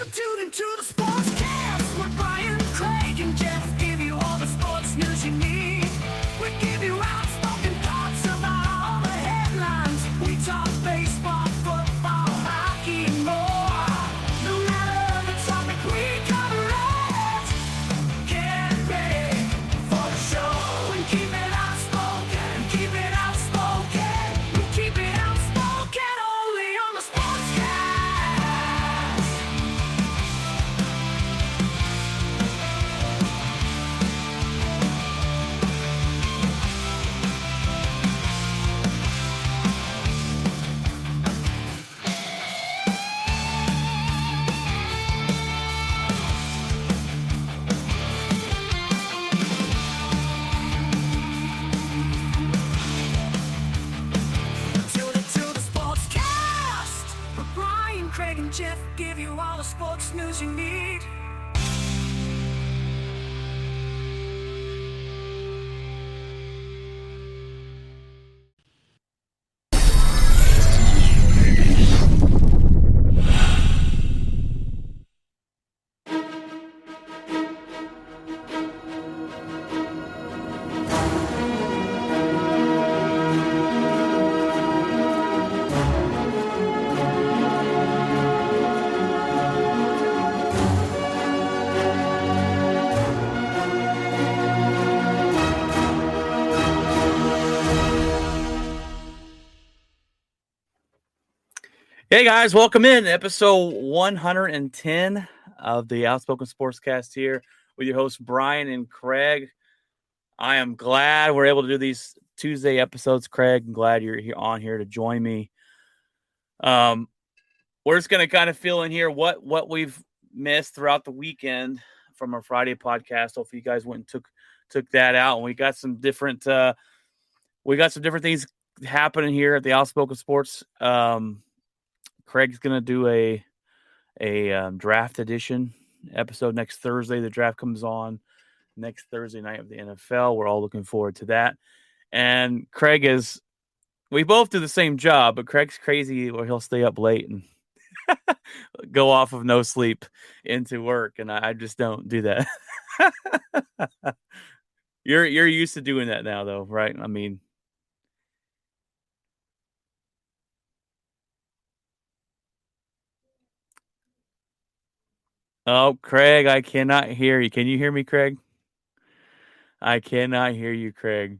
You tune into the SportsCast with Brian, Craig, and Jeff. Give you all the sports news you need. We give you outspoken thoughts about all the headlines. We talk baseball, football, hockey, and more. No matter the topic, we cover it. Get ready for the show and keep it outspoken. Keep it outspoken. We keep it outspoken only on the SportsCast. Tune into the SportsCast. With Brian, Craig, and Jeff give you all the sports news you need. Hey guys, welcome in episode 110 of the OutSpoken SportsCast here with your hosts Brian and Craig. I am glad we're able to do these Tuesday episodes, Craig. I'm glad you're on here to join me. We're just going to kind of fill in here what we've missed throughout the weekend from our Friday podcast. Hopefully you guys went and took that out, and we got some different things happening here at the OutSpoken Sports. Craig's going to do a draft edition episode next Thursday. The draft comes on next Thursday night of the NFL. We're all looking forward to that. And we both do the same job, but Craig's crazy where he'll stay up late and go off of no sleep into work. And I just don't do that. You're used to doing that now though, right? I mean, oh, Craig, I cannot hear you. Can you hear me, Craig? I cannot hear you, Craig.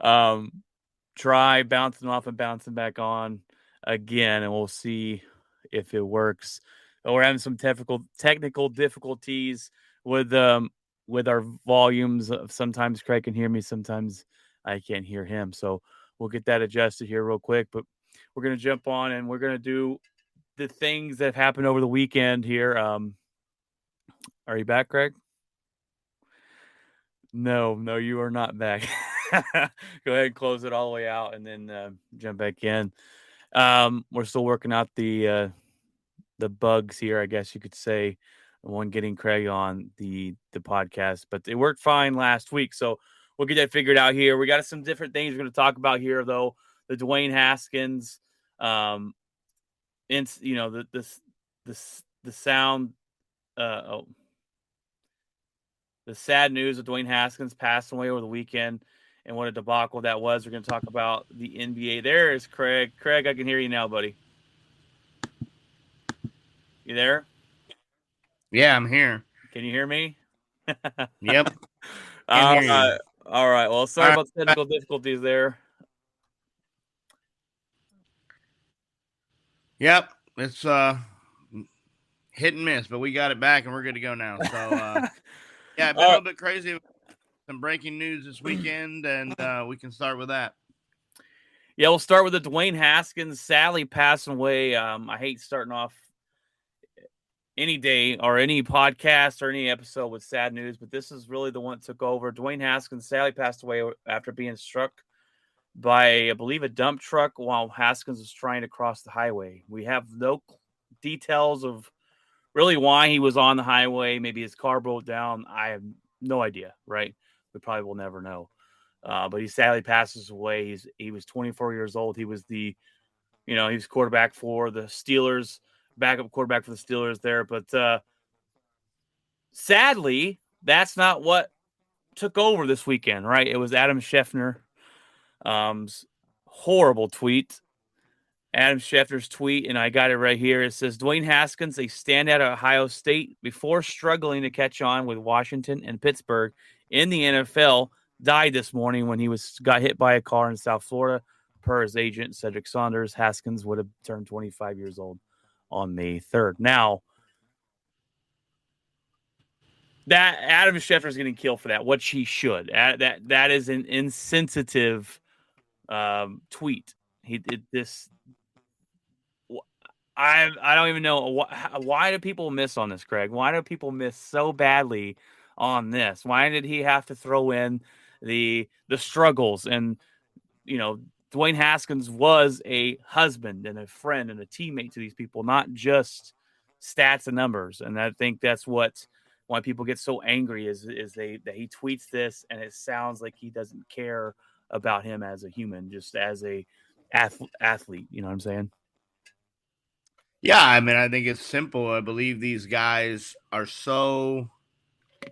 Try bouncing off and bouncing back on again, and we'll see if it works. We're having some technical difficulties with our volumes. Sometimes Craig can hear me, sometimes I can't hear him. So we'll get that adjusted here real quick. But we're gonna jump on and we're gonna do the things that happened over the weekend here. Are you back, Craig? No, you are not back. Go ahead and close it all the way out and then jump back in. We're still working out the bugs here, I guess you could say. One getting Craig on the podcast, but it worked fine last week. So we'll get that figured out here. We got some different things we're going to talk about here, though. The Dwayne Haskins, the sound, the sad news of Dwayne Haskins passing away over the weekend and what a debacle that was. We're going to talk about the NBA. There is Craig. Craig, I can hear you now, buddy. You there? Yeah, I'm here. Can you hear me? Yep. All right. Well, sorry about the technical difficulties there. Yep. It's hit and miss, but we got it back and we're good to go now. So yeah, been a little bit crazy. Some breaking news this weekend, and we can start with that. Yeah, we'll start with the Dwayne Haskins sadly passing away. I hate starting off any day or any podcast or any episode with sad news, but this is really the one that took over. Dwayne Haskins sadly passed away after being struck by, I believe, a dump truck while Haskins was trying to cross the highway. We have no details of really why he was on the highway. Maybe his car broke down. I have no idea, right? We probably will never know. But he sadly passes away. He was 24 years old. He was he was quarterback for the Steelers backup quarterback for the Steelers there. But sadly, that's not what took over this weekend, right? It was Adam Schefter's horrible tweet. Adam Schefter's tweet, and I got it right here. It says, Dwayne Haskins, a standout at Ohio State, before struggling to catch on with Washington and Pittsburgh in the NFL, died this morning when he got hit by a car in South Florida. Per his agent, Cedric Saunders, Haskins would have turned 25 years old on May 3rd. Now, that Adam Schefter is getting killed for that, which he should. That is an insensitive tweet. He did this. I don't even know why do people miss on this, Craig? Why do people miss so badly on this? Why did he have to throw in the struggles? And Dwayne Haskins was a husband and a friend and a teammate to these people, not just stats and numbers. And I think that's why people get so angry is that he tweets this and it sounds like he doesn't care about him as a human, just as a athlete. You know what I'm saying? Yeah, I mean, I think it's simple. I believe these guys are so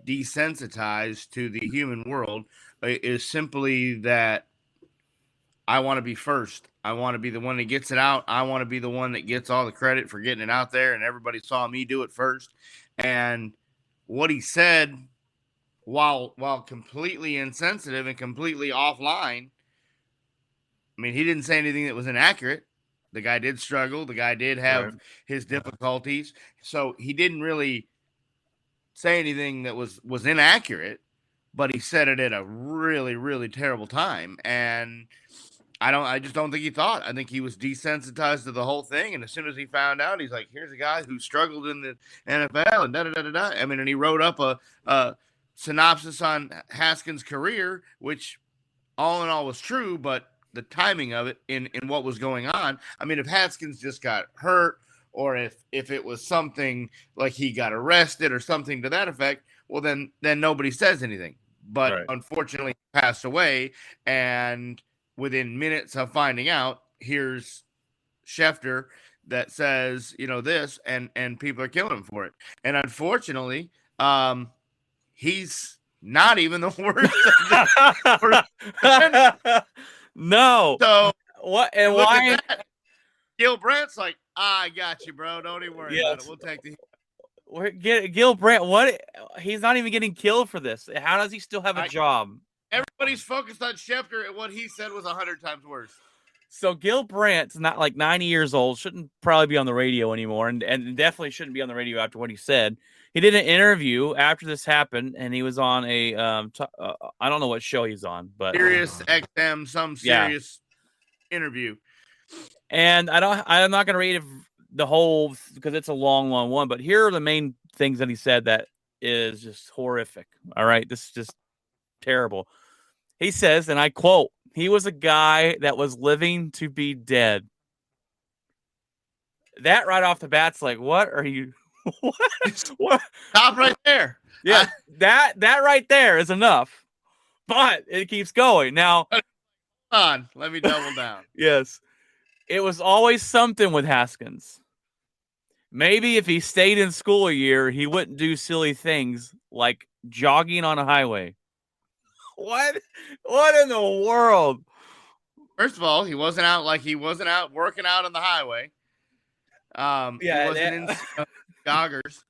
desensitized to the human world. It is simply that I want to be first. I want to be the one that gets it out. I want to be the one that gets all the credit for getting it out there, and everybody saw me do it first. And what he said, while completely insensitive and completely offline, I mean, he didn't say anything that was inaccurate. The guy did struggle. The guy did have his difficulties. So he didn't really say anything that was inaccurate, but he said it at a really, really terrible time. And I just don't think he thought. I think he was desensitized to the whole thing. And as soon as he found out, he's like, here's a guy who struggled in the NFL and da-da-da-da-da. I mean, and he wrote up a synopsis on Haskins' career, which all in all was true, but the timing of it in what was going on. I mean, if Haskins just got hurt or if it was something like he got arrested or something to that effect, well, then nobody says anything. But Unfortunately, he passed away. And within minutes of finding out, here's Schefter that says, this, and people are killing him for it. And unfortunately, he's not even the worst. No. So what and why? Gil Brandt's like, I got you, bro. Don't even worry about it. We'll take the. Gil Brandt. What? He's not even getting killed for this. How does he still have a job? Everybody's focused on Schefter, and what he said was 100 times worse. So Gil Brandt's not like 90 years old. Shouldn't probably be on the radio anymore, and definitely shouldn't be on the radio after what he said. He did an interview after this happened, and he was on a I don't know what show he's on, but Sirius XM, some serious interview. And I'm not going to read the whole because it's a long one. But here are the main things that he said that is just horrific. All right, this is just terrible. He says, and I quote, "He was a guy that was living to be dead." That right off the bat's like, what are you? What? Stop right there. Yeah, that right there is enough. But it keeps going. Now, hold on, let me double down. Yes. It was always something with Haskins. Maybe if he stayed in school a year, he wouldn't do silly things like jogging on a highway. What? What in the world? First of all, he wasn't out working out on the highway. He wasn't in joggers.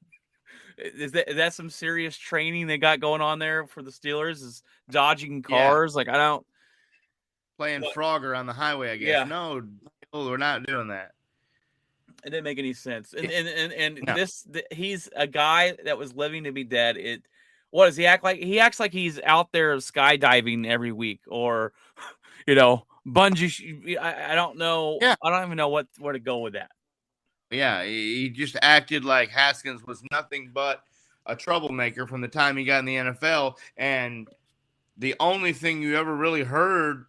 Is that some serious training they got going on there for the Steelers? Is dodging cars? Like, I don't. Playing Frogger on the highway, I guess. Yeah. No, we're not doing that. It didn't make any sense. And no. He's a guy that was living to be dead. What does he act like? He acts like he's out there skydiving every week or, bungee. I don't know. Yeah. I don't even know where to go with that. Yeah, he just acted like Haskins was nothing but a troublemaker from the time he got in the NFL. And the only thing you ever really heard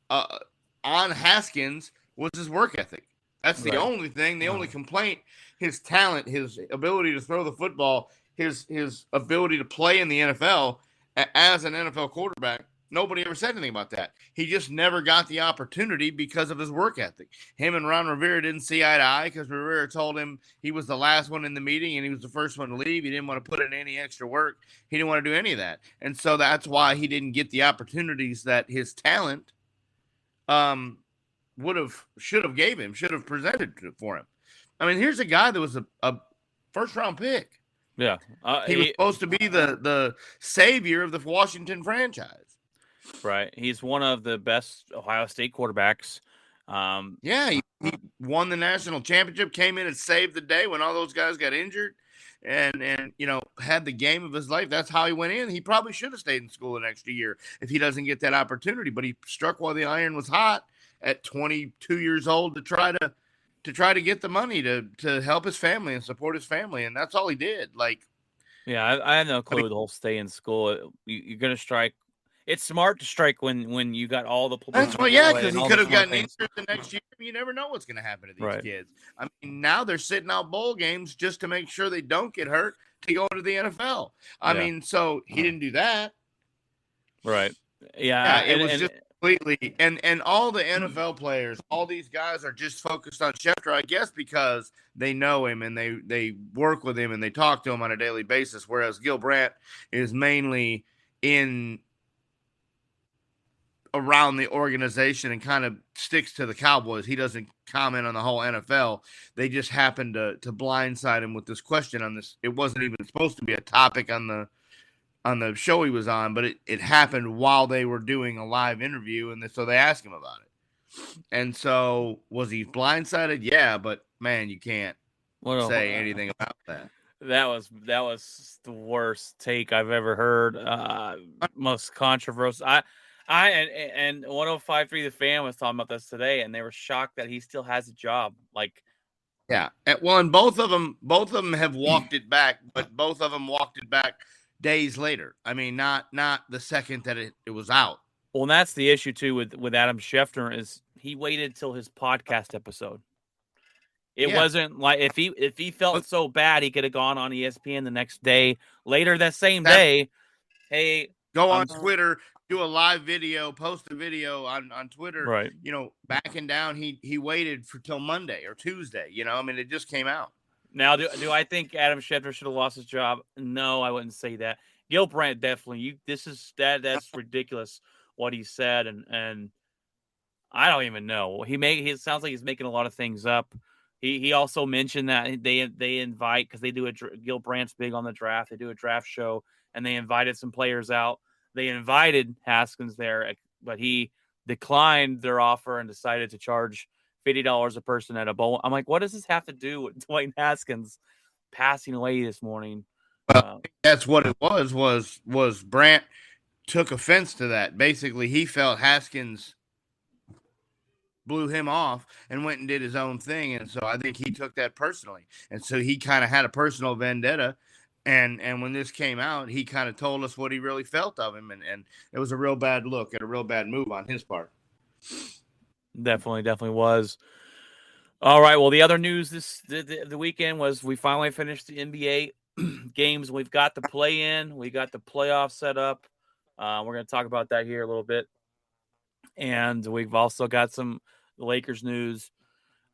on Haskins was his work ethic. That's the only thing. The only complaint, his talent, his ability to throw the football, his ability to play in the NFL as an NFL quarterback. Nobody ever said anything about that. He just never got the opportunity because of his work ethic. Him and Ron Rivera didn't see eye to eye because Rivera told him he was the last one in the meeting and he was the first one to leave. He didn't want to put in any extra work. He didn't want to do any of that. And so that's why he didn't get the opportunities that his talent should have presented for him. I mean, here's a guy that was a first round pick. Yeah. He was supposed to be the savior of the Washington franchise. Right. He's one of the best Ohio State quarterbacks. He won the national championship, came in and saved the day when all those guys got injured and had the game of his life. That's how he went in. He probably should have stayed in school an extra year if he doesn't get that opportunity, but he struck while the iron was hot at 22 years old to try to get the money to help his family and support his family. And that's all he did. Yeah, I had no clue the whole stay in school. You're going to strike. It's smart to strike when you got all the. That's why, because he could have gotten injured the next year. You never know what's going to happen to these kids. I mean, now they're sitting out bowl games just to make sure they don't get hurt to go into the NFL. I mean, so he didn't do that. Right. Yeah. It was just completely. And all the NFL players, all these guys are just focused on Schefter, I guess, because they know him and they work with him and they talk to him on a daily basis, whereas Gil Brandt is mainly around the organization and kind of sticks to the Cowboys. He doesn't comment on the whole NFL. They just happened to blindside him with this question on this. It wasn't even supposed to be a topic on the show he was on, but it happened while they were doing a live interview, and so they asked him about it. And so, was he blindsided? Yeah, but man, you can't say anything about that. That was the worst take I've ever heard. Most controversial. And 105.3 The Fan was talking about this today, and they were shocked that he still has a job. And both of them have walked it back, but both of them walked it back days later. I mean, not the second that it was out. Well, and that's the issue too with Adam Schefter is he waited till his podcast episode. It wasn't like if he felt so bad, he could have gone on ESPN the next day, later that same day. Hey, go on Twitter. Do a live video, post a video on Twitter, right? Backing down. He waited till Monday or Tuesday. I mean, it just came out. Now, do I think Adam Schefter should have lost his job? No, I wouldn't say that. Gil Brandt definitely. That's ridiculous what he said, and I don't even know. It sounds like he's making a lot of things up. He also mentioned that they invite because they do Gil Brandt's big on the draft. They do a draft show, and they invited some players out. They invited Haskins there, but he declined their offer and decided to charge $50 a person at a bowl. I'm like, what does this have to do with Dwayne Haskins passing away this morning? Well, that's what it was Brandt took offense to that. Basically, he felt Haskins blew him off and went and did his own thing. And so I think he took that personally. And so he kind of had a personal vendetta. And when this came out, he kind of told us what he really felt of him. And it was a real bad look and a real bad move on his part. Definitely was. All right. Well, the other news the weekend was we finally finished the NBA games. We've got the play-in. We got the playoff set up. We're going to talk about that here a little bit. And we've also got some Lakers news,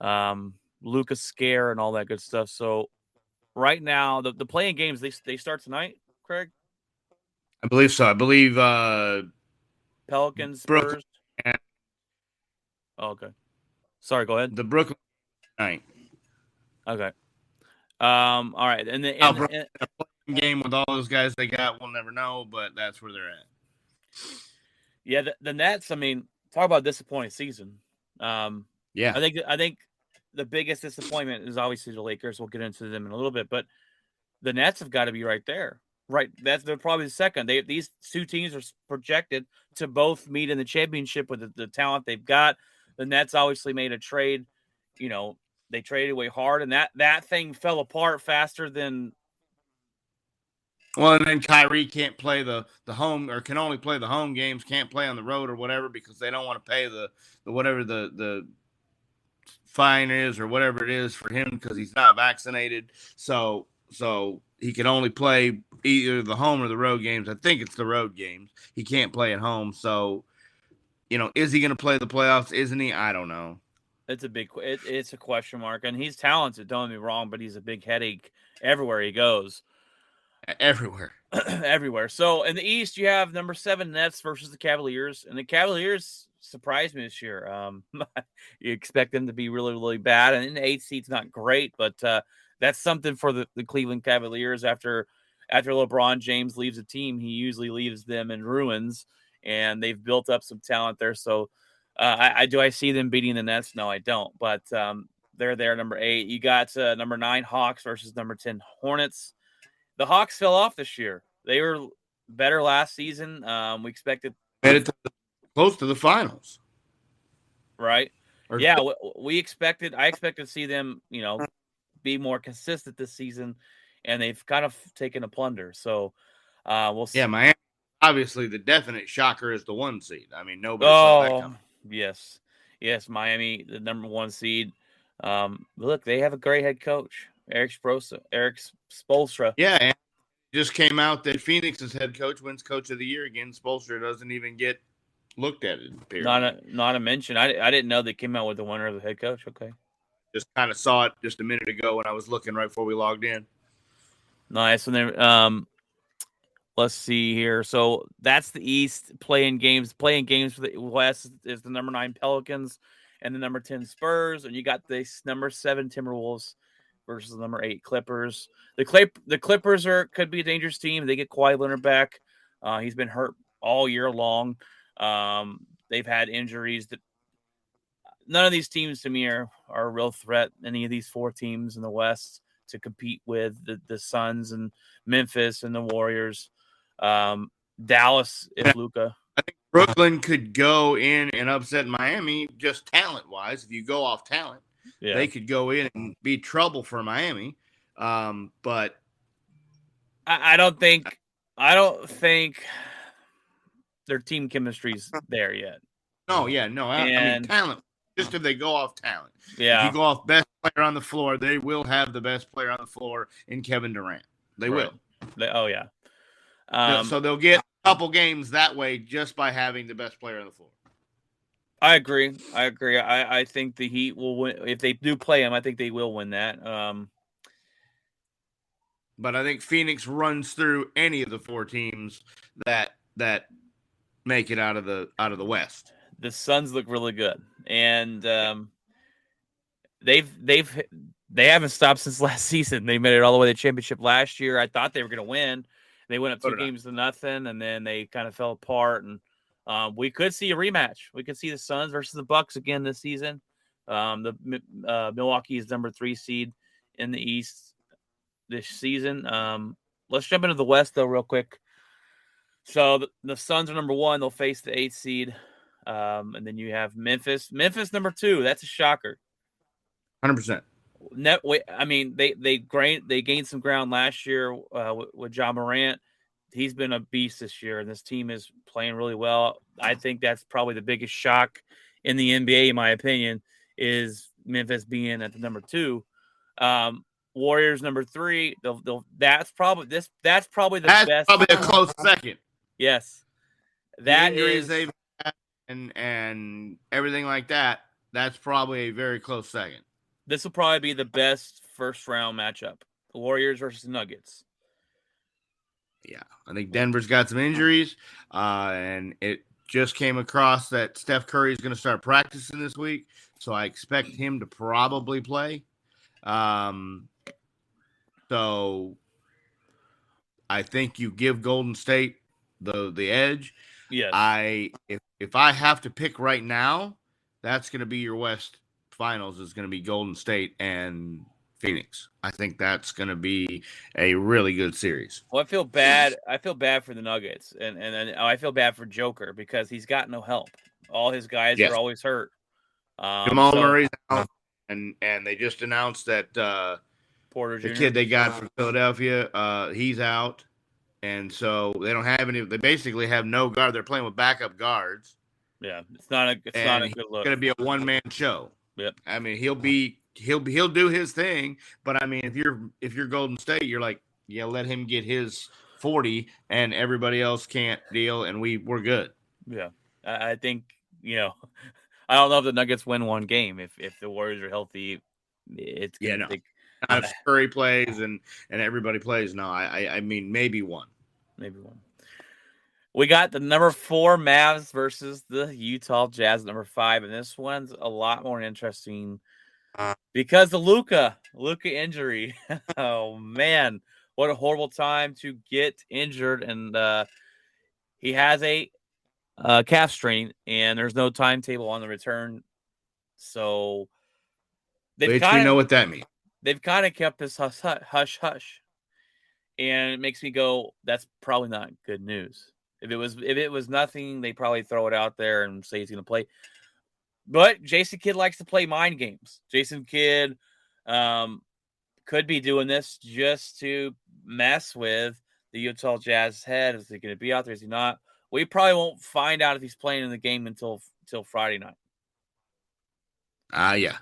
Luka scare and all that good stuff. So right now, the play-in games, they start tonight, Craig? I believe so. I believe Pelicans, Brooklyn. Spurs. Oh, okay. Sorry, go ahead. The Brooklyn night. Okay. All right. And the game with all those guys they got, we'll never know, but that's where they're at. Yeah, the Nets, I mean, talk about disappointing season. Yeah. I think the biggest disappointment is obviously the Lakers. We'll get into them in a little bit, but the Nets have got to be right there. Right. They're probably the second. These two teams are projected to both meet in the championship with the talent they've got. The Nets obviously made a trade. They traded away hard, and that thing fell apart faster than. Well, and then Kyrie can't play the home, or can only play the home games, can't play on the road or whatever because they don't want to pay the whatever the fine is or whatever it is for him because he's not vaccinated. So he can only play either the home or the road games. I think it's the road games. He can't play at home. So, is he going to play the playoffs? Isn't he? I don't know. It's a question mark, and he's talented. Don't get me wrong, but he's a big headache everywhere he goes. Everywhere. Everywhere. So in the East, you have number 7 Nets versus the Cavaliers, and the Cavaliers surprised me this year. You expect them to be really, really bad, and in the 8th seed's not great, but that's something for the Cleveland Cavaliers. After LeBron James leaves a team, he usually leaves them in ruins, and they've built up some talent there. So I see them beating the Nets? No, I don't. But they're there, number 8. You got number 9 Hawks versus number 10 Hornets. The Hawks fell off this year. They were better last season. We expected made it close to the finals, right? Yeah, I expected to see them, be more consistent this season, and they've kind of taken a plunder. So we'll see. Yeah, Miami. Obviously, the definite shocker is the 1 seed. I mean, nobody saw that coming. Yes, Miami, the number 1 seed. Look, they have a great head coach, Eric Spoelstra. Yeah, and it just came out that Phoenix's head coach wins Coach of the Year again. Spoelstra doesn't even get looked at it. Not a mention. I didn't know they came out with the winner of the head coach. Okay, just kind of saw it just a minute ago when I was looking right before we logged in. Nice. And then let's see here. So that's the East. Playing games for the West is the number 9 Pelicans and the number 10 Spurs, and you got this number 7 Timberwolves versus the number 8 Clippers. The Clippers could be a dangerous team. They get Kawhi Leonard back. He's been hurt all year long. They've had injuries. None of these teams to me are a real threat. Any of these 4 teams in the West to compete with the Suns and Memphis and the Warriors. Dallas is Luka. I think Brooklyn could go in and upset Miami just talent-wise. If you go off talent, they could go in and be trouble for Miami. But I don't think their team chemistry's there yet. No. I mean, talent. Just if they go off talent. Yeah. If you go off best player on the floor, they will have the best player on the floor in Kevin Durant. They will. So they'll get a couple games that way just by having the best player on the floor. I agree. I think the Heat will win. If they do play them, I think they will win that. But I think Phoenix runs through any of the 4 teams that make it out of the West. The Suns look really good, and they haven't stopped since last season. They made it all the way to the championship last year. I thought they were going to win. They went up 2 games to nothing, and then they kind of fell apart. And we could see a rematch. We could see the Suns versus the Bucks again this season. Milwaukee is number 3 seed in the East this season. Let's jump into the West though, real quick. So the Suns are number 1. They'll face the 8th seed. And then you have Memphis. Memphis number 2. That's a shocker. 100%. I mean, they gained some ground last year with Ja Morant. He's been a beast this year, and this team is playing really well. I think that's probably the biggest shock in the NBA, in my opinion, is Memphis being at the number 2. Warriors number 3. That's probably the best. Probably a close second. Yes, that is and everything like that. That's probably a very close second. This will probably be the best first round matchup. The Warriors versus the Nuggets. Yeah, I think Denver's got some injuries, and it just came across that Steph Curry is going to start practicing this week, so I expect him to probably play. So I think you give Golden State the edge. Yes. If I have to pick right now, that's going to be your West Finals is going to be Golden State and Phoenix. I think that's going to be a really good series. Well, I feel bad for the Nuggets, and I feel bad for Joker because he's got no help. All his guys are always hurt. Jamal Murray's out, and they just announced that Porter Jr. the kid they got from Philadelphia, he's out, and so they don't have any. They basically have no guard. They're playing with backup guards. Yeah, it's not a good look. It's going to be a one-man show. Yep. I mean, he'll do his thing, but I mean, if you're Golden State, you're like, yeah, let him get his 40 and everybody else can't deal, and we're good. Yeah. I think, I don't know if the Nuggets win one game. If the Warriors are healthy, it's going to take. Not if Curry plays and everybody plays. No, I mean, maybe one. Maybe one. We got the number 4 Mavs versus the Utah Jazz at number 5, and this one's a lot more interesting because the Luka injury. Oh man, what a horrible time to get injured, and he has a calf strain, and there's no timetable on the return. So we know what that means. They've kind of kept this hush, and it makes me go, that's probably not good news. If it was nothing, they probably throw it out there and say he's going to play. But Jason Kidd likes to play mind games. Jason Kidd could be doing this just to mess with the Utah Jazz head. Is he going to be out there? Is he not? We probably won't find out if he's playing in the game until Friday night. Yeah.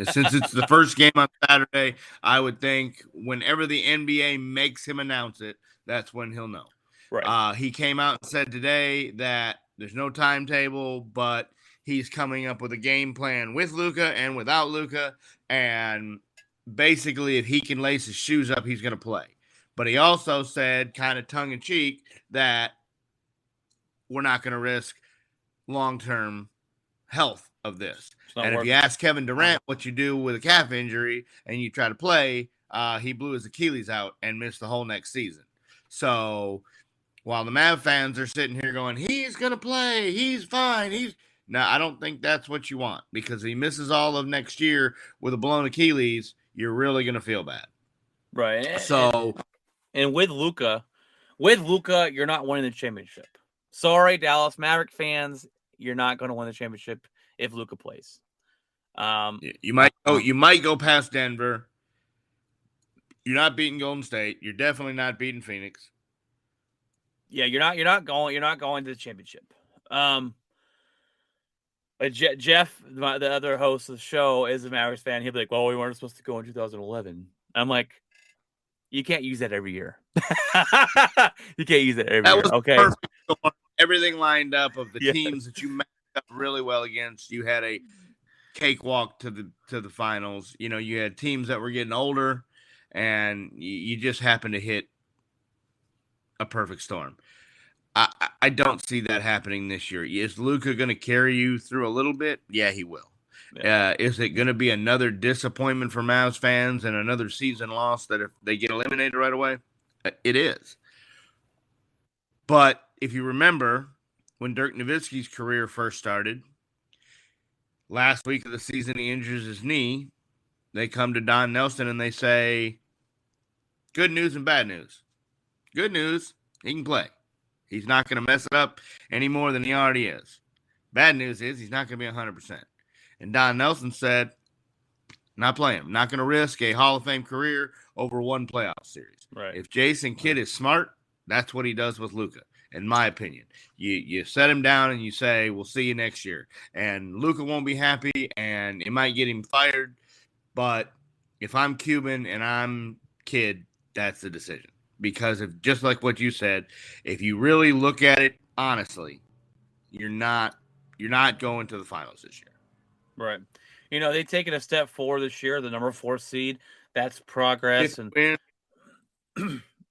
Since it's the first game on Saturday, I would think whenever the NBA makes him announce it, that's when he'll know. Right. He came out and said today that there's no timetable, but he's coming up with a game plan with Luka and without Luka. And basically, if he can lace his shoes up, he's going to play. But he also said, kind of tongue-in-cheek, that we're not going to risk long-term health of this. And if you ask Kevin Durant what you do with a calf injury and you try to play, he blew his Achilles out and missed the whole next season. So while the Mav fans are sitting here going, he's going to play, he's fine, now, I don't think that's what you want, because if he misses all of next year with a blown Achilles, you're really going to feel bad. Right. So, and with Luka, you're not winning the championship. Sorry, Dallas Maverick fans, you're not going to win the championship if Luka plays. You might go past Denver. You're not beating Golden State. You're definitely not beating Phoenix. Yeah, you're not going to the championship. Jeff, the other host of the show, is a Mavericks fan. He'll be like, "Well, we weren't supposed to go in 2011." I'm like, "You can't use that every year. You can't use it every year." Okay. Perfect. Everything lined up of the teams that you matched up really well against. You had a cakewalk to the finals. You had teams that were getting older, and you just happened to hit a perfect storm. I don't see that happening this year. Is Luka going to carry you through a little bit? Yeah, he will. Yeah. Is it going to be another disappointment for Mavs fans and another season loss that if they get eliminated right away? It is. But if you remember when Dirk Nowitzki's career first started, last week of the season he injures his knee. They come to Don Nelson and they say, good news and bad news. Good news, he can play. He's not going to mess it up any more than he already is. Bad news is he's not going to be 100%. And Don Nelson said, not playing. I'm not going to risk a Hall of Fame career over one playoff series. Right. If Jason Kidd is smart, that's what he does with Luka, in my opinion. You set him down and you say, we'll see you next year. And Luka won't be happy, and it might get him fired. But if I'm Cuban and I'm Kidd, that's the decision. Because if, just like what you said, if you really look at it honestly, you're not going to the finals this year. Right. They've taken a step forward this year, the number 4 seed. That's progress. And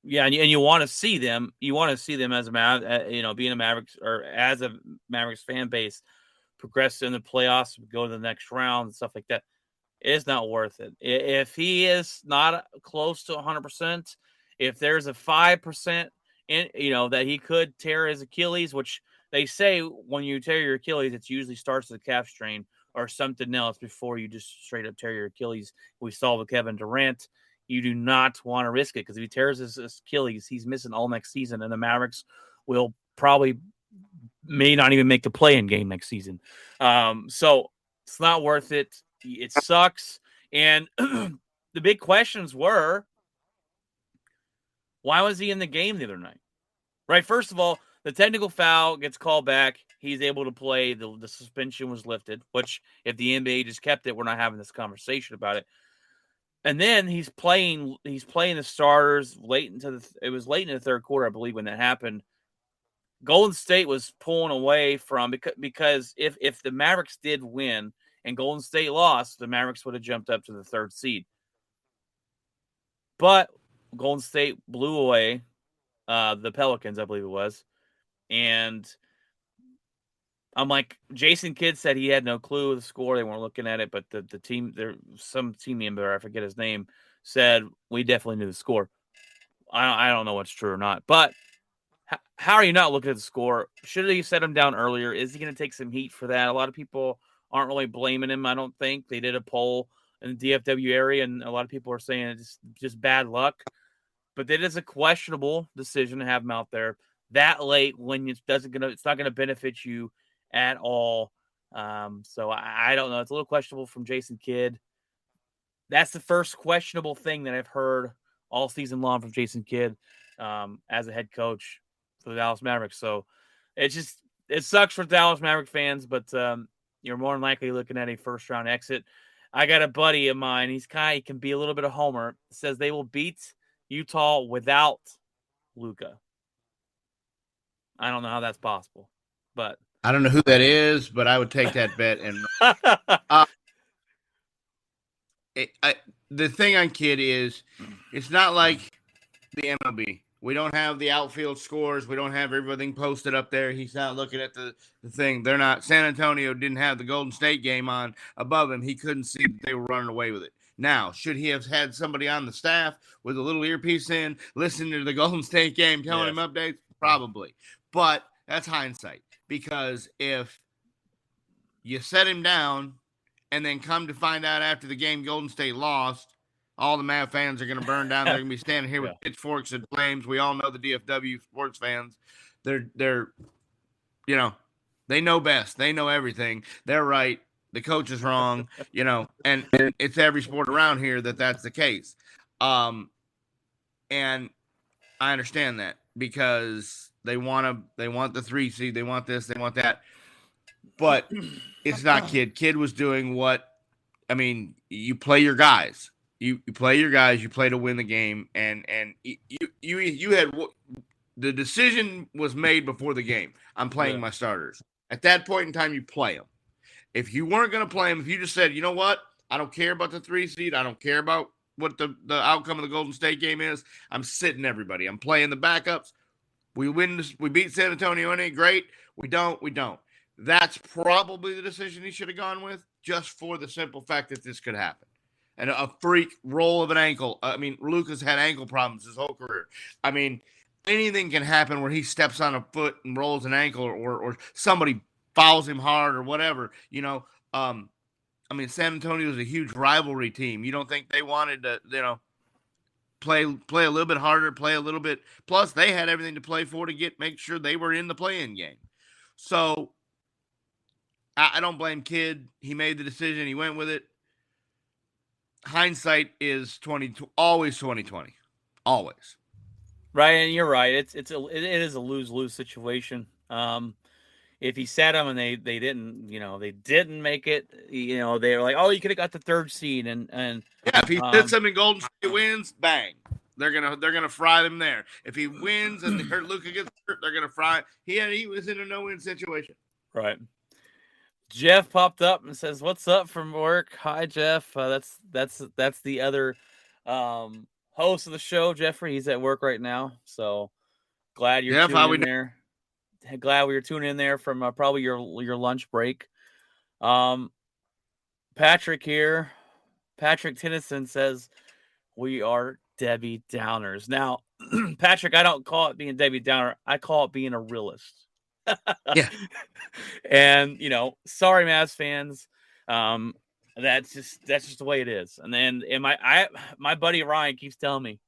yeah, and you want to see them. You want to see them as being a Mavericks, or as a Mavericks fan base, progress in the playoffs, go to the next round and stuff like that. It is not worth it. If he is not close to 100%, if there's a 5% that he could tear his Achilles, which they say when you tear your Achilles, it usually starts with a calf strain or something else before you just straight up tear your Achilles. We saw with Kevin Durant. You do not want to risk it, because if he tears his Achilles, he's missing all next season, and the Mavericks will may not even make the play-in game next season. So it's not worth it. It sucks. And the big questions were, why was he in the game the other night? Right. First of all, the technical foul gets called back. He's able to play. The suspension was lifted, which if the NBA just kept it, we're not having this conversation about it. And then he's playing the starters late into it was late in the third quarter, I believe, when that happened. Golden State was pulling away from because if the Mavericks did win and Golden State lost, the Mavericks would have jumped up to the third seed. But Golden State blew away the Pelicans, I believe it was. And I'm like, Jason Kidd said he had no clue of the score. They weren't looking at it, but the team, some team member, I forget his name, said we definitely knew the score. I don't know what's true or not, but how are you not looking at the score? Should he set him down earlier? Is he going to take some heat for that? A lot of people aren't really blaming him. I don't think they did a poll in the DFW area, and a lot of people are saying it's just bad luck. But it is a questionable decision to have him out there that late when it's not gonna benefit you at all. So I don't know. It's a little questionable from Jason Kidd. That's the first questionable thing that I've heard all season long from Jason Kidd as a head coach for the Dallas Mavericks. So it sucks for Dallas Maverick fans, but you're more than likely looking at a first round exit. I got a buddy of mine. He can be a little bit of homer. Says they will beat Utah without Luka. I don't know how that's possible, but I don't know who that is, but I would take that bet. And the thing on Kidd is, it's not like the MLB. We don't have the outfield scores. We don't have everything posted up there. He's not looking at the thing. They're not. San Antonio didn't have the Golden State game on above him. He couldn't see that they were running away with it. Now, should he have had somebody on the staff with a little earpiece in, listening to the Golden State game, telling him updates? Probably. But that's hindsight. Because if you set him down and then come to find out after the game Golden State lost, all the Mav fans are going to burn down. They're going to be standing here with pitchforks and flames. We all know the DFW sports fans. They're they know best. They know everything. They're right. The coach is wrong, and it's every sport around here that's the case. And I understand that because they want the 3 seed. They want this. They want that. But it's not Kidd. Kidd was doing you play your guys. You play your guys. You play to win the game. And you had the decision was made before the game. I'm playing my starters. At that point in time, you play them. If you weren't going to play them, if you just said, you know what, I don't care about the 3 seed. I don't care about what the outcome of the Golden State game is. I'm sitting everybody. I'm playing the backups. We win. We beat San Antonio. Ain't great. We don't. That's probably the decision he should have gone with, just for the simple fact that this could happen. And a freak roll of an ankle. Luka's had ankle problems his whole career. Anything can happen where he steps on a foot and rolls an ankle, or somebody fouls him hard or whatever. San Antonio is a huge rivalry team. You don't think they wanted to, play a little bit harder, play a little bit. Plus, they had everything to play for to make sure they were in the play-in game. So I don't blame Kidd. He made the decision. He went with it. Hindsight is always 2020, always. Right, and you're right. It is a lose-lose situation. If he sat them and they didn't make it, they were like, oh, you could have got the 3rd seed, and if he sits them and Golden State wins, bang, they're gonna fry them there. If he wins and Luka gets hurt, they're gonna fry. He was in a no-win situation. Right. Jeff popped up and says, "What's up from work?" Hi, Jeff. That's the other host of the show, Jeffrey. He's at work right now, so glad you're tuning in there. Glad we were tuning in there from probably your lunch break. Patrick here. Patrick Tennyson says we are Debbie Downers. Now, Patrick, I don't call it being Debbie Downer. I call it being a realist. Yeah. And sorry, Mavs fans. That's just the way it is. And then my buddy Ryan keeps telling me,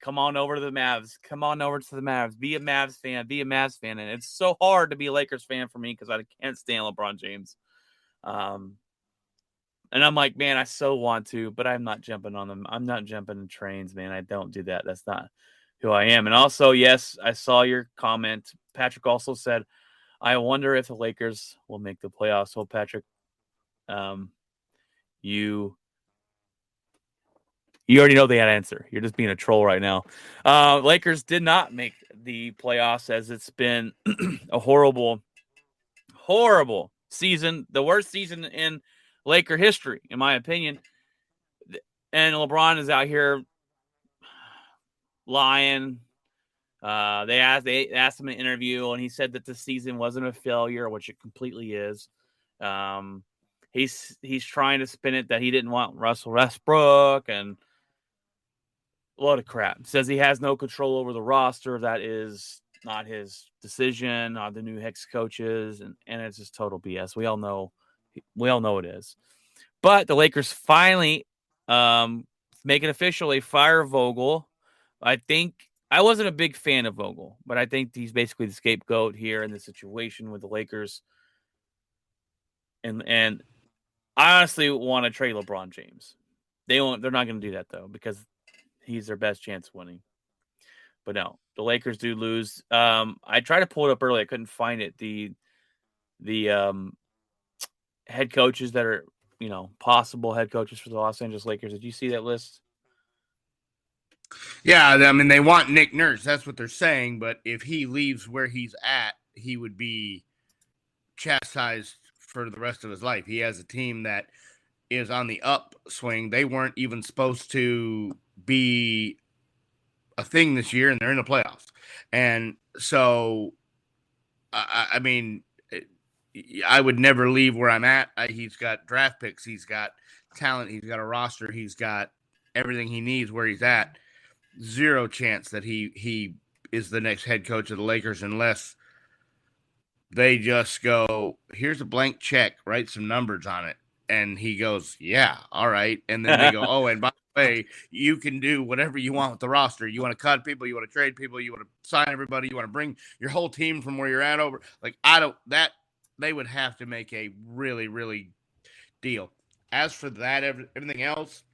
come on over to the Mavs. Come on over to the Mavs. Be a Mavs fan. Be a Mavs fan. And it's so hard to be a Lakers fan for me because I can't stand LeBron James. And I'm like, man, I so want to, but I'm not jumping on them. I'm not jumping in trains, man. I don't do that. That's not who I am. And also, yes, I saw your comment. Patrick also said, I wonder if the Lakers will make the playoffs. So, Patrick, you You already know the answer. You're just being a troll right now. Lakers did not make the playoffs, as it's been a horrible season, the worst season in Laker history, in my opinion. And LeBron is out here lying. They asked him in an interview, and he said that the season wasn't a failure, which it completely is. He's trying to spin it that he didn't want Russell Westbrook and a lot of crap. Says he has no control over the roster. That is not his decision. The new Hicks coaches, and it's just total BS. We all know it is. But the Lakers finally make it official. They fire Vogel. I think I wasn't a big fan of Vogel, but I think he's basically the scapegoat here in the situation with the Lakers. And I honestly want to trade LeBron James. They're not going to do that though, because he's their best chance of winning. But no, the Lakers do lose. I tried to pull it up earlier. I couldn't find it. The head coaches that are, possible head coaches for the Los Angeles Lakers. Did you see that list? Yeah, I mean, they want Nick Nurse. That's what they're saying. But if he leaves where he's at, he would be chastised for the rest of his life. He has a team that is on the upswing. They weren't even supposed to be a thing this year, and they're in the playoffs. And so, I mean, I would never leave where I'm at. He's got draft picks. He's got talent. He's got a roster. He's got everything he needs where he's at. Zero chance that he is the next head coach of the Lakers unless they just go, here's a blank check, write some numbers on it. And he goes, yeah, all right. And then they go, oh, and by the way, you can do whatever you want with the roster. You want to cut people, you want to trade people, you want to sign everybody, you want to bring your whole team from where you're at over. They would have to make a really, really deal. As for that, everything else,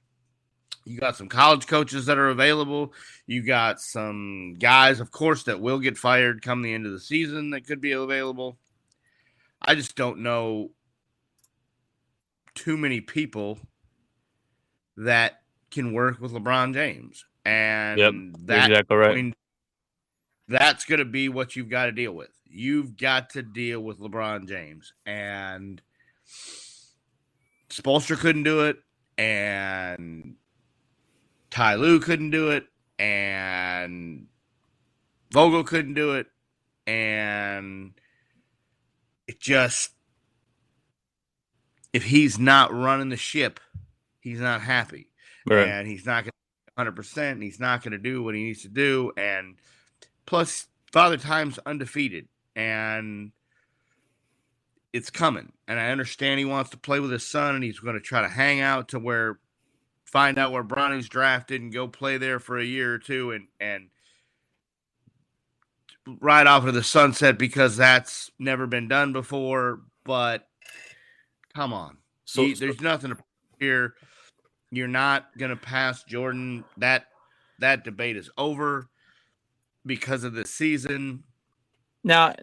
you got some college coaches that are available. You got some guys, of course, that will get fired come the end of the season that could be available. I just don't know too many people that can work with LeBron James. And that's exactly right. I mean, that's going to be what you've got to deal with. You've got to deal with LeBron James. And Spoelstra couldn't do it. And Ty Lue couldn't do it, and Vogel couldn't do it, and it just, if he's not running the ship, he's not happy, right. And he's not going to 100%, and he's not going to do what he needs to do, and plus, Father Time's undefeated, and it's coming, and I understand he wants to play with his son, and he's going to try to hang out to find out where Bronny's drafted and go play there for a year or two and ride off into the sunset because that's never been done before. But come on. There's nothing to here. You're not going to pass Jordan. That debate is over because of this season. Now,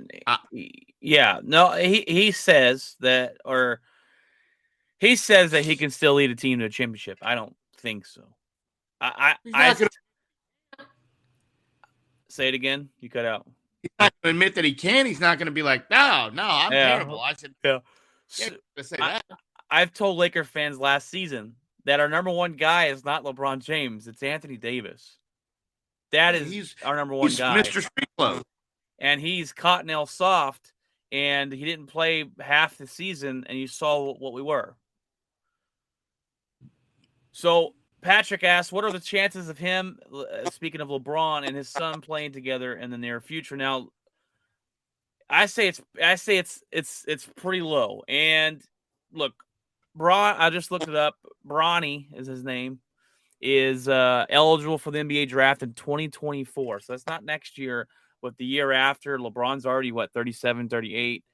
he says that, or he says that he can still lead a team to a championship. I don't think so. Say it again. You cut out. He's not going to admit that he can. He's not going to be like, no, I'm terrible. I said, yeah. Say that. I've told Laker fans last season that our number one guy is not LeBron James. It's Anthony Davis. He's our number one guy. Mr. Street Clothes. And he's Cottonelle soft, and he didn't play half the season, and you saw what we were. So Patrick asked, what are the chances of him, speaking of LeBron, and his son playing together in the near future? Now, I say it's pretty low. And look, I just looked it up. Bronny is his name, is eligible for the NBA draft in 2024. So that's not next year, but the year after. LeBron's already, 37, 38.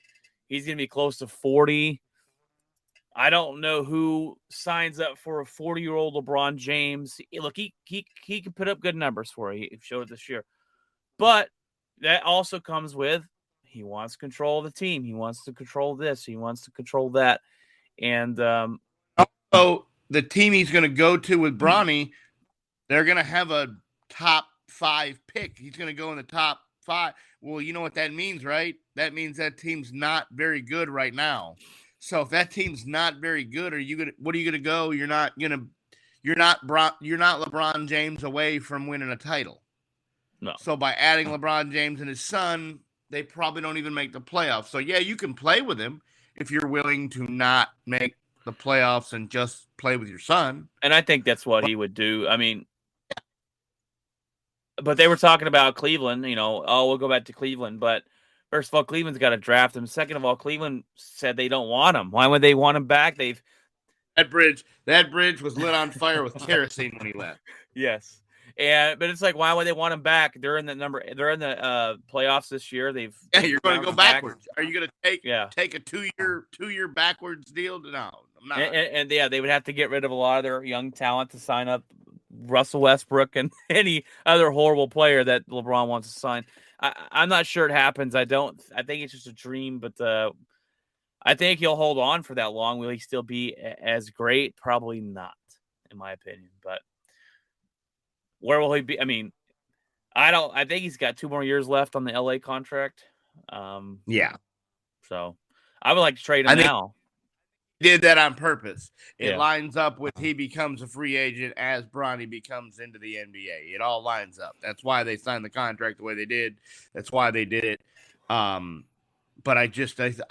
He's going to be close to 40. I don't know who signs up for a 40-year-old LeBron James. Look, he can put up good numbers for you. He showed it this year. But that also comes with he wants control of the team. He wants to control this. He wants to control that. And so the team he's going to go to with Bronny they're going to have a top 5 pick. He's going to go in the top 5. Well, you know what that means, right? That means that team's not very good right now. So if that team's not very good, what are you going to go? You're not LeBron James away from winning a title. No. So by adding LeBron James and his son, they probably don't even make the playoffs. So yeah, you can play with him if you're willing to not make the playoffs and just play with your son. And I think that's what he would do. I mean, but they were talking about Cleveland, we'll go back to Cleveland. But first of all, Cleveland's got to draft him. Second of all, Cleveland said they don't want him. Why would they want him back? That bridge was lit on fire with kerosene when he left. Yes. But it's like, why would they want him back? They're in the playoffs this year. You're going to go backwards. Are you going to take a 2-year backwards deal? No, I'm not. And they would have to get rid of a lot of their young talent to sign up Russell Westbrook and any other horrible player that LeBron wants to sign. I'm not sure it happens. I think it's just a dream, but I think he'll hold on for that long. Will he still be as great? Probably not, in my opinion. But where will he be? I mean, I think he's got 2 more years left on the LA contract. Yeah. So I would like to trade him now. He did that on purpose. It Yeah. lines up with he becomes a free agent as Bronny becomes into the NBA. It all lines up. That's why they signed the contract the way they did. That's why they did it. But I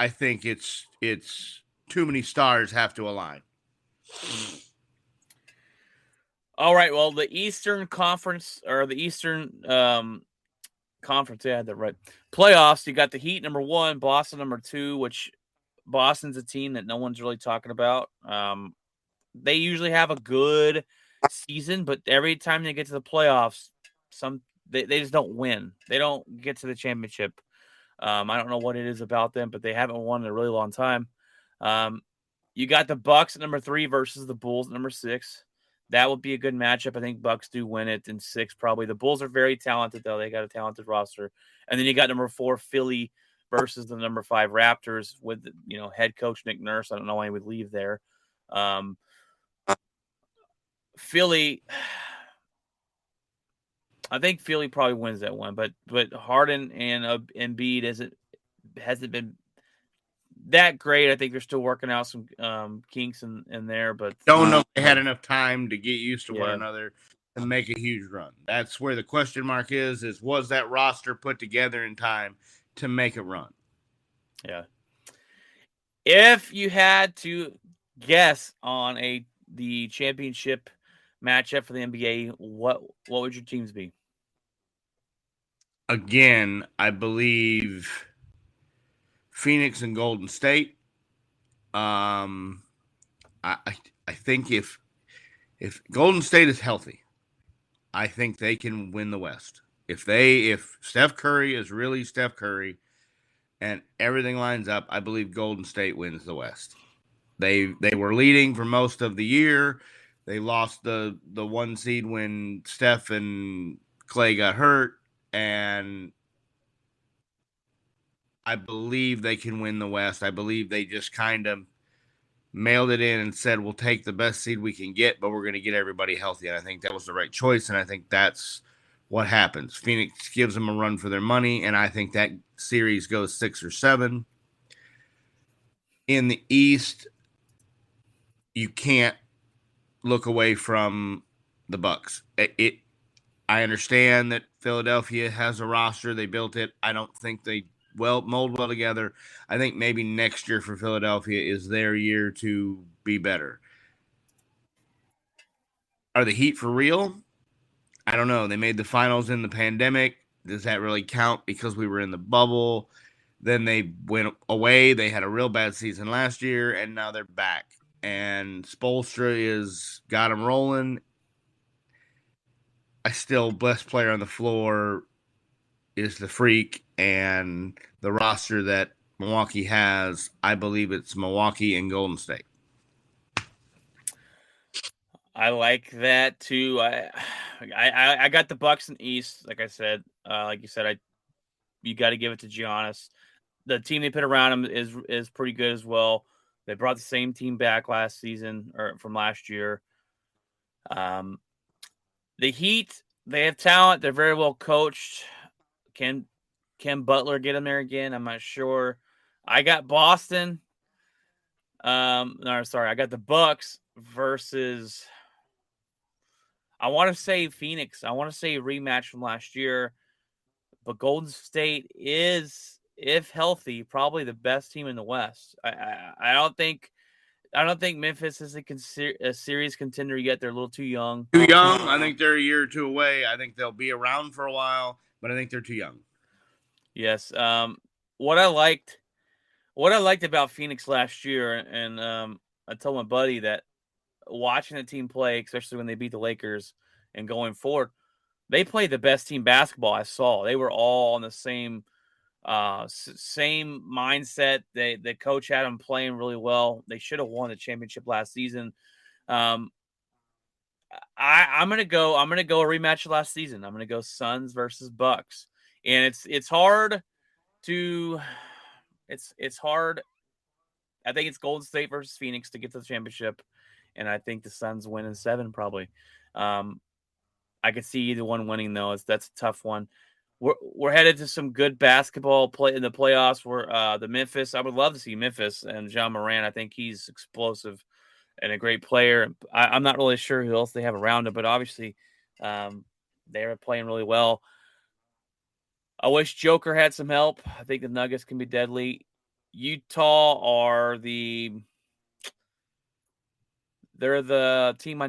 think it's too many stars have to align. All right. Well, the Eastern Conference or the Eastern Conference, yeah, that right. Playoffs. You got the Heat number 1, Boston number 2, which Boston's a team that no one's really talking about. They usually have a good season, but every time they get to the playoffs, they just don't win. They don't get to the championship. I don't know what it is about them, but they haven't won in a really long time. You got the Bucks at number 3 versus the Bulls at number 6. That would be a good matchup. I think Bucks do win it in 6 probably. The Bulls are very talented, though. They got a talented roster. And then you got number 4, Philly versus the number 5 Raptors with, head coach Nick Nurse. I don't know why he would leave there. Philly, I think Philly probably wins that one, but Harden and Embiid hasn't been that great. I think they're still working out some kinks in there, but don't know if they had enough time to get used to one another and make a huge run. That's where the question mark is was that roster put together in time to make a run? Yeah. If you had to guess on the championship matchup for the NBA, what would your teams be? Again, I believe Phoenix and Golden State. I think if Golden State is healthy, I think they can win the West. If Steph Curry is really Steph Curry and everything lines up, I believe Golden State wins the West. They were leading for most of the year. They lost the 1 seed when Steph and Clay got hurt, and I believe they can win the West. I believe they just kind of mailed it in and said, we'll take the best seed we can get, but we're going to get everybody healthy. And I think that was the right choice, and I think that's what happens. Phoenix gives them a run for their money, and I think that series goes 6 or 7. In the East, you can't look away from the Bucks. I understand that Philadelphia has a roster. They built it. I don't think they mold well together. I think maybe next year for Philadelphia is their year to be better. Are the Heat for real? I don't know. They made the finals in the pandemic. Does that really count because we were in the bubble? Then they went away. They had a real bad season last year, and now they're back. And Spoelstra got them rolling. Best player on the floor is the Freak, and the roster that Milwaukee has, I believe it's Milwaukee and Golden State. I like that too. I got the Bucks in East, like I said. Like you said, you got to give it to Giannis. The team they put around him is pretty good as well. They brought the same team back last season or from last year. The Heat, they have talent. They're very well coached. Can Butler get them there again? I'm not sure. I got Boston. No, sorry, I got the Bucks versus. I want to say Phoenix. I want to say a rematch from last year, but Golden State is, if healthy, probably the best team in the West. I don't think Memphis is a series contender yet. They're a little too young. Too young. I think they're a year or two away. I think they'll be around for a while, but I think they're too young. Yes. What I liked about Phoenix last year, and I told my buddy that watching the team play, especially when they beat the Lakers and going forward, they played the best team basketball I saw. They were all on the same mindset. The coach had them playing really well. They should have won the championship last season. I'm gonna go a rematch of last season. I'm gonna go Suns versus Bucks, and it's hard to it's hard. I think it's Golden State versus Phoenix to get to the championship, and I think the Suns win in 7 probably. I could see either one winning though. That's a tough one. We're headed to some good basketball play in the playoffs. The Memphis. I would love to see Memphis and John Moran. I think he's explosive and a great player. I'm not really sure who else they have around him, but obviously they're playing really well. I wish Joker had some help. I think the Nuggets can be deadly. Utah are they're the team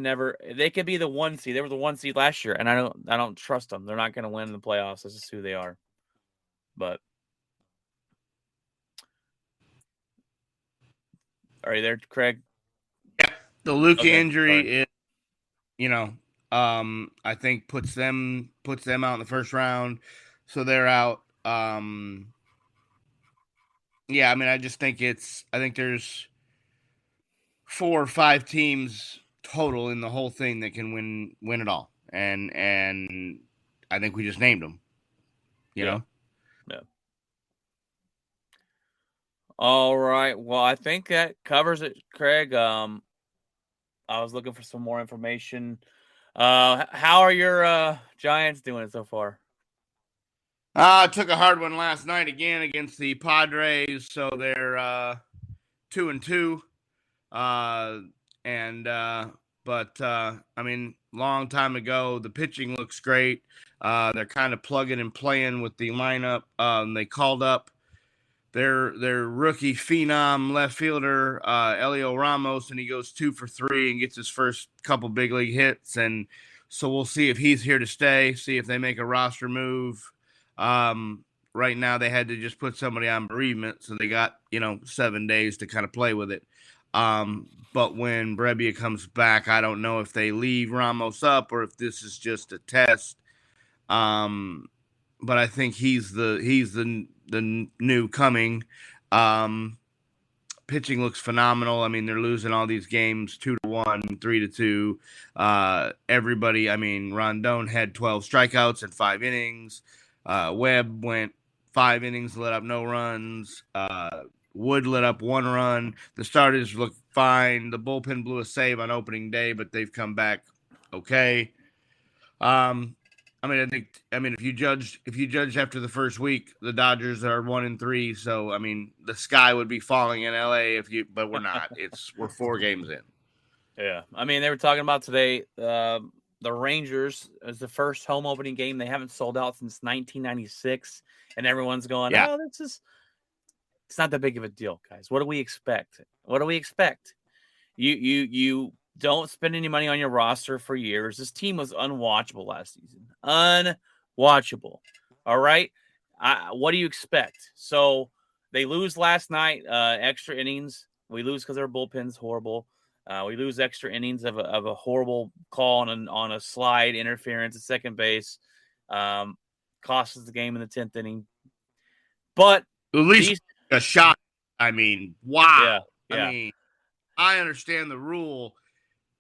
they could be the 1 seed. They were the 1 seed last year, and I don't trust them. They're not going to win the playoffs. This is who they are. But are you there, Craig? Yeah. The Luka injury sorry. is, I think puts them out in the first round. So they're out. Yeah, I mean, I think there's 4 or 5 teams total in the whole thing that can win it all, and I think we just named them. You know. Yeah. All right. Well, I think that covers it, Craig. I was looking for some more information. How are your Giants doing so far? I took a hard one last night again against the Padres, so they're 2-2. But I mean, long time ago, the pitching looks great. They're kind of plugging and playing with the lineup. They called up their rookie phenom left fielder, Elio Ramos, and he goes 2 for 3 and gets his first couple big league hits. And so we'll see if he's here to stay, see if they make a roster move. Right now they had to just put somebody on bereavement, so they got, 7 days to kind of play with it. But when Brebbia comes back, I don't know if they leave Ramos up or if this is just a test. But I think he's the new coming. Pitching looks phenomenal. I mean, they're losing all these games 2-1, 3-2. Everybody, I mean, Rondon had 12 strikeouts in 5 innings. Webb went 5 innings, let up no runs. Wood let up 1 run. The starters look fine. The bullpen blew a save on opening day, but they've come back okay. If you judge after the first week, the Dodgers are 1-3. So I mean, the sky would be falling in LA but we're not. We're 4 games in. Yeah, I mean, they were talking about today. The Rangers is the first home opening game they haven't sold out since 1996, and everyone's going, Yeah. "Oh, it's not that big of a deal, guys. What do we expect? What do we expect? You don't spend any money on your roster for years. This team was unwatchable last season. Unwatchable. All right. What do you expect? So they lose last night, extra innings. We lose because our bullpen's horrible. We lose extra innings of a horrible call on a slide interference at second base. Cost us the game in the 10th inning. But at least a shot. I mean, wow. Yeah. I mean, I understand the rule,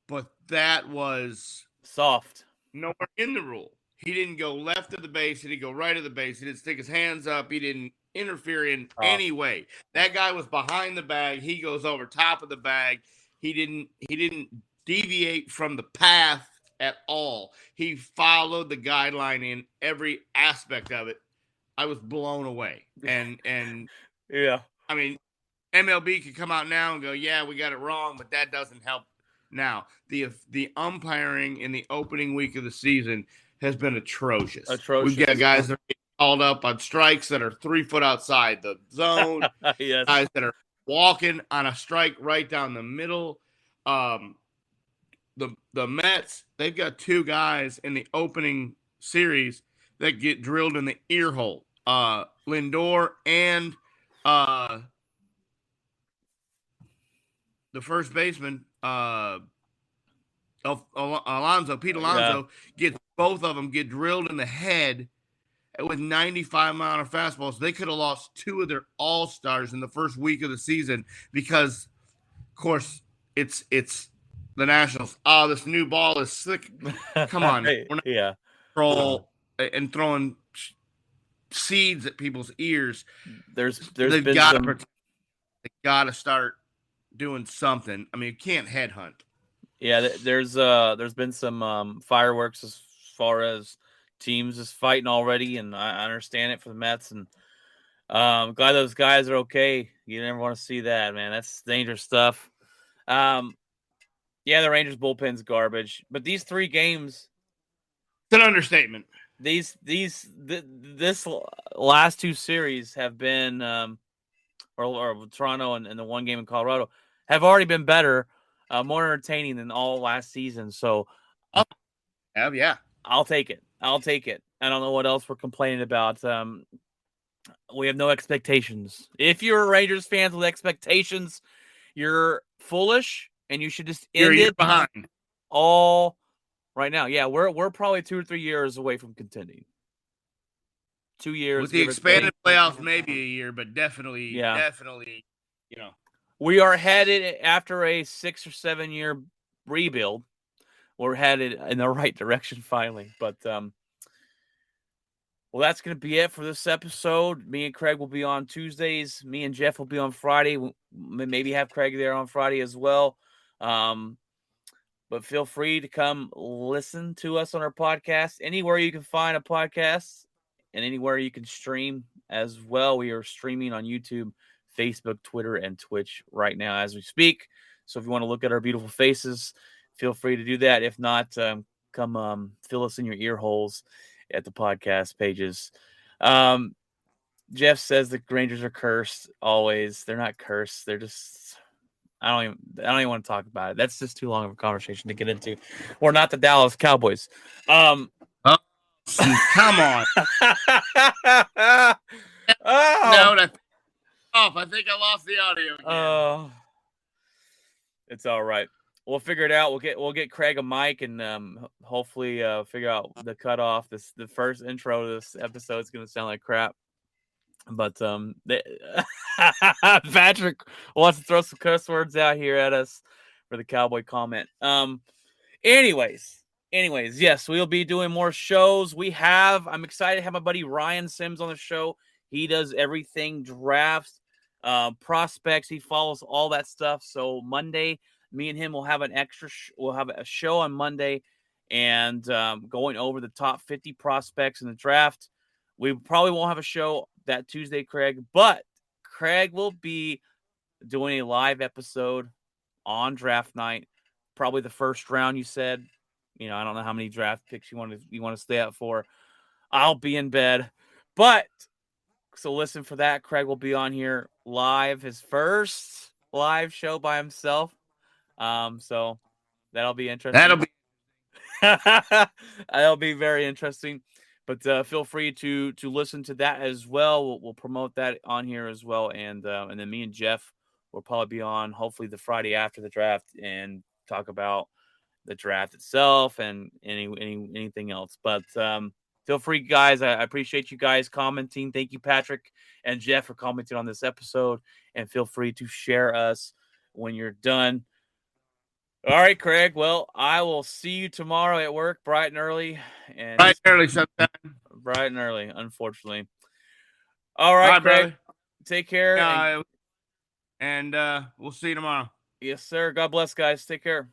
but that was soft. Nowhere in the rule. He didn't go left of the base. He didn't go right of the base. He didn't stick his hands up. He didn't interfere in any way. That guy was behind the bag. He goes over top of the bag. He didn't deviate from the path at all. He followed the guideline in every aspect of it. I was blown away. And Yeah. I mean, MLB could come out now and go, yeah, we got it wrong, but that doesn't help now. The umpiring in the opening week of the season has been atrocious. Atrocious. We've got guys that are getting called up on strikes that are 3 foot outside the zone. Yes. Guys that are walking on a strike right down the middle. The Mets, they've got 2 guys in the opening series that get drilled in the ear hole. Lindor and the first baseman, Pete Alonso, gets both of them get drilled in the head with 95-mile-an-hour fastballs. They could have lost 2 of their all-stars in the first week of the season because, of course, it's the Nationals. Oh, this new ball is slick. Come on. We're not control and throwing seeds at people's ears. They've got to start doing something. I mean, you can't headhunt. Yeah, there's been some fireworks as far as teams just fighting already, and I understand it for the Mets, and glad those guys are okay. You never want to see that, man. That's dangerous stuff. Yeah, the Rangers bullpen's garbage, but these 3 games, it's an understatement. This last 2 series have been, or Toronto and the 1 game in Colorado have already been better, more entertaining than all last season. So, yeah, I'll take it. I don't know what else we're complaining about. We have no expectations. If you're a Rangers fans with expectations, you're foolish, and you should just end it behind all right now. Yeah, we're probably 2 or 3 years away from contending. 2 years with the expanded playoffs, maybe a year, but definitely, you know, we are headed after a 6 or 7 year rebuild. We're headed in the right direction finally. But well, that's going to be it for this episode. Me and Craig will be on Tuesdays. Me and Jeff will be on Friday. We'll maybe have Craig there on Friday as well. But feel free to come listen to us on our podcast anywhere you can find a podcast and anywhere you can stream as well. We are streaming on YouTube, Facebook, Twitter, and Twitch right now as we speak. So if you want to look at our beautiful faces, feel free to do that. If not, come fill us in your ear holes at the podcast pages. Jeff says the Rangers are cursed always. They're not cursed. They're just, I don't even want to talk about it. That's just too long of a conversation to get into. We're not the Dallas Cowboys. Come on. Oh. No, I think I lost the audio again. It's all right. We'll figure it out. We'll get Craig a mic and hopefully figure out the cutoff. The first intro to this episode is going to sound like crap. But Patrick wants to throw some curse words out here at us for the Cowboy comment. Anyways, yes, we'll be doing more shows. I'm excited to have my buddy Ryan Sims on the show. He does everything drafts, prospects. He follows all that stuff. So Monday, me and him will have we'll have a show on Monday and going over the top 50 prospects in the draft. We probably won't have a show that Tuesday, Craig, but Craig will be doing a live episode on draft night, probably the first round. You said, I don't know how many draft picks you want to stay up for. I'll be in bed, so listen for that. Craig will be on here live, his first live show by himself. So that'll be interesting. That'll be very interesting. But feel free to listen to that as well. We'll promote that on here as well, and then me and Jeff will probably be on hopefully the Friday after the draft and talk about the draft itself and anything else. But feel free, guys. I appreciate you guys commenting. Thank you, Patrick and Jeff, for commenting on this episode, and feel free to share us when you're done. All right, Craig. Well, I will see you tomorrow at work, bright and early. Bright and early, unfortunately. All right, Craig. Brother. Take care. And we'll see you tomorrow. Yes, sir. God bless, guys. Take care.